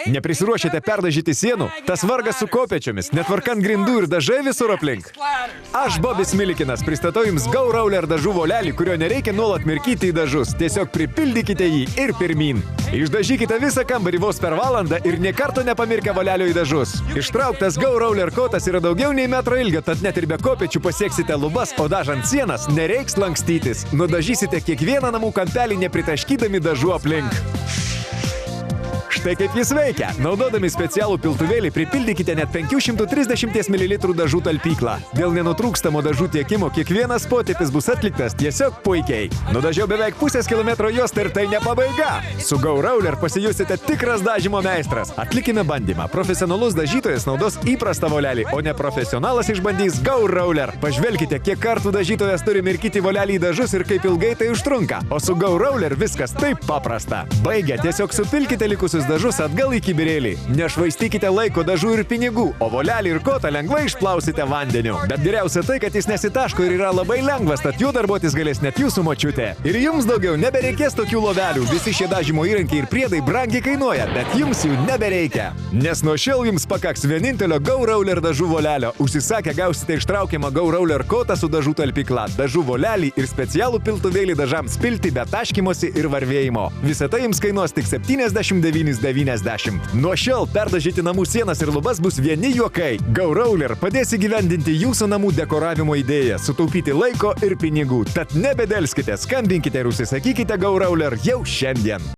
Neprisiruošėte perdažyti sienų? Tas vargas su kopėčiomis, netvarkant grindų ir dažai visur aplink. Aš, Bobis Milikinas, pristatau jums Go Roller dažų volelį, kurio nereikia nuolat mirkyti į dažus. Tiesiog pripildykite jį ir pirmyn. Išdažykite visą kambarį vos per valandą ir nė karto nepamirkę volelio į dažus. Ištrauktas Go Roller kotas yra daugiau nei metro ilgio, tad net ir be kopėčių pasieksite lubas, o dažant sienas nereiks lankstytis. Nudažysite kiekvieną namų kampelį nepritaškydami dažų aplink. Štai kaip jis veikia. Naudodami specialų piltuvėlį pripildykite net 530 ml dažų talpyklą. Dėl nenutrūkstamo dažų tiekimo kiekvienas potėpis bus atliktas tiesiog puikiai. Nudažiau beveik pusės kilometro juostą ir tai ne pabaiga. Su Go Roller pasijusite tikras dažymo meistras. Atlikime bandymą. Profesionalus dažytojas naudos įprastą volelį, o neprofesionalas išbandys Go Roller. Pažvelkite, kiek kartų dažytojas turi mirkyti volelį į dažus ir kaip ilgai tai užtrunka. O su Go Roller viskas taip paprasta. Baigę, tiesiog supilkite likusius dažus atgal į kibirėlį. Nešvaistykite laiko, dažų ir pinigų, o volelį ir kotą lengvai išplausite vandeniu. Bet geriausia tai, kad jis nesitaško ir yra labai lengvas, tad juo darbuotis galės net jūsų močiutė. Ir jums daugiau nebereikės tokių lovelių. Visi šie dažymo įrankiai ir priedai brangiai kainuoja, bet jums jų nebereikia. Nes nuo šiol jums pakaks vienintelio Go Roller dažų volelio. Užsisakę gausite ištraukiamą Go Roller kotą su dažų talpykla, dažų volelį ir specialų piltuvėlį dažams pilti be taškymosi ir varvėjimo. Visa tai jums kainuos tik 79,90. Nuo šiol perdažyti namų sienas ir lubas bus vieni juokai. Go Roller padės įgyvendinti jūsų namų dekoravimo idėją, sutaupyti laiko ir pinigų. Tad nebedelskite, skambinkite ir užsisakykite Go Roller jau šiandien.